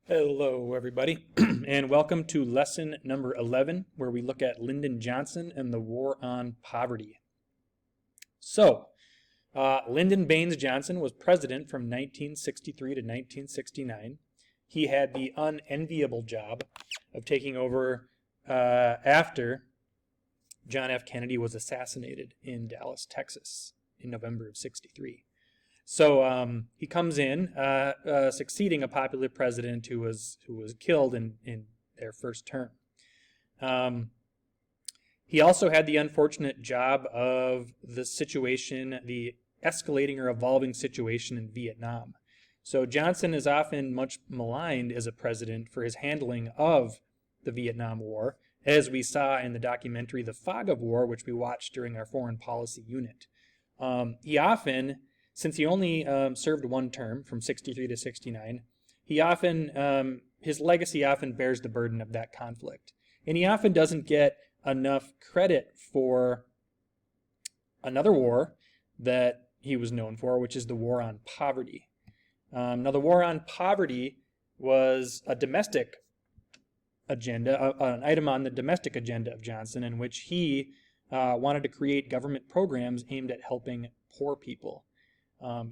Hello, everybody, and welcome to lesson number 11, where we look at Lyndon Johnson and the War on Poverty. So, Lyndon Baines Johnson was president from 1963 to 1969. He had the unenviable job of taking over after John F. Kennedy was assassinated in Dallas, Texas, in November of '63. So he comes in, succeeding a popular president who was killed in their first term. He also had the unfortunate job of the escalating or evolving situation in Vietnam. So Johnson is often much maligned as a president for his handling of the Vietnam War, as we saw in the documentary The Fog of War, which we watched during our foreign policy unit. Since he only served one term, from '63 to '69, his legacy often bears the burden of that conflict. And he often doesn't get enough credit for another war that he was known for, which is the War on Poverty. Now, the War on Poverty was a domestic agenda, an item on the domestic agenda of Johnson, in which he wanted to create government programs aimed at helping poor people.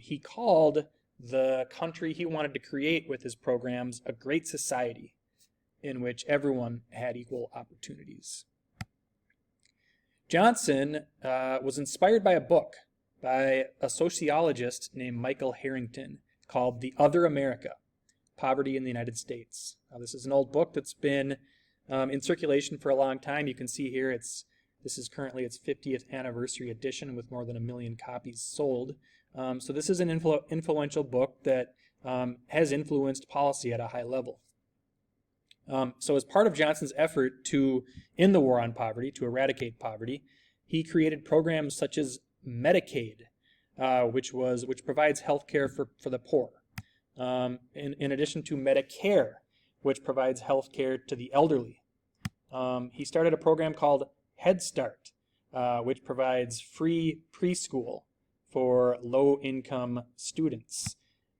He called the country he wanted to create with his programs a great society in which everyone had equal opportunities. Johnson was inspired by a book by a sociologist named Michael Harrington called The Other America, Poverty in the United States. Now, this is an old book that's been in circulation for a long time. You can see here this is currently its 50th anniversary edition with more than 1 million copies sold. So this is an influential book that has influenced policy at a high level. So as part of Johnson's effort to end the war on poverty, to eradicate poverty, he created programs such as Medicaid, which provides health care for the poor, in addition to Medicare, which provides health care to the elderly. He started a program called Head Start, which provides free preschool for low-income students,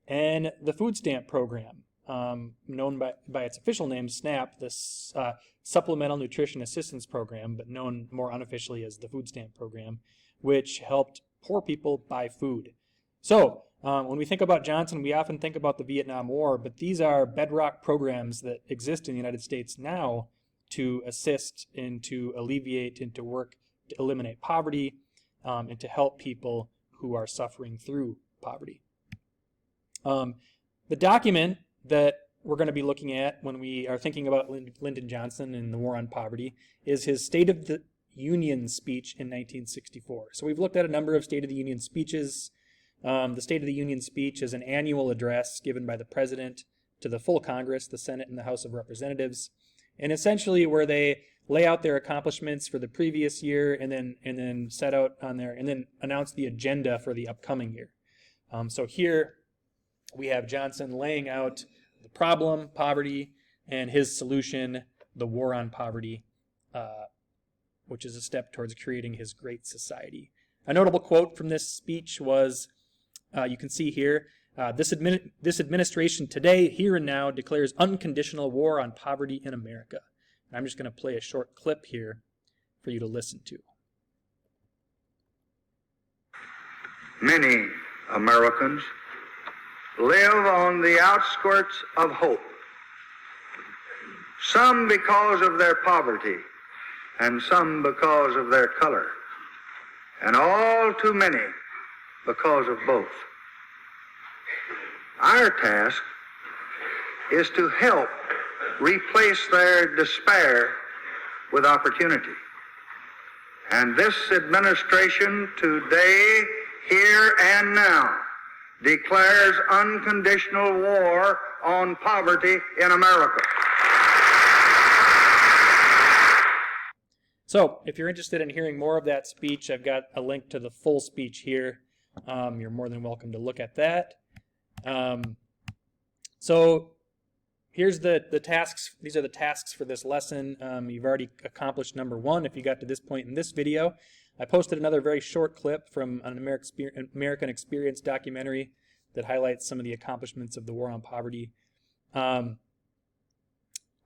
and the food stamp program, known by its official name, SNAP, this Supplemental Nutrition Assistance Program, but known more unofficially as the food stamp program, which helped poor people buy food. So when we think about Johnson, we often think about the Vietnam War, but these are bedrock programs that exist in the United States now to assist and to alleviate and to work to eliminate poverty and to help people who are suffering through poverty. The document that we're going to be looking at when we are thinking about Lyndon Johnson and the War on Poverty is his State of the Union speech in 1964. So we've looked at a number of State of the Union speeches. The State of the Union speech is an annual address given by the President to the full Congress, the Senate, and the House of Representatives, and essentially where they lay out their accomplishments for the previous year and then set out on there and then announce the agenda for the upcoming year. So here we have Johnson laying out the problem, poverty, and his solution, the War on Poverty, which is a step towards creating his great society. A notable quote from this speech was, you can see here, this administration today, here and now, declares unconditional war on poverty in America. And I'm just going to play a short clip here for you to listen to. Many Americans live on the outskirts of hope, some because of their poverty and some because of their color, and all too many because of both. Our task is to help replace their despair with opportunity. And this administration today, here and now, declares unconditional war on poverty in America. So, if you're interested in hearing more of that speech, I've got a link to the full speech here. You're more than welcome to look at that. So here's the tasks. These are the tasks for this lesson. You've already accomplished number 1 if you got to this point in this video. I posted another very short clip from an American Experience documentary that highlights some of the accomplishments of the War on Poverty.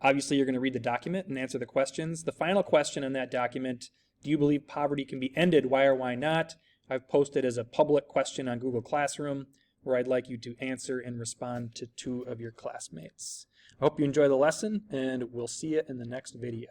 Obviously, you're going to read the document and answer the questions. The final question in that document, do you believe poverty can be ended? Why or why not? I've posted as a public question on Google Classroom where I'd like you to answer and respond to 2 of your classmates. I hope you enjoy the lesson, and we'll see you in the next video.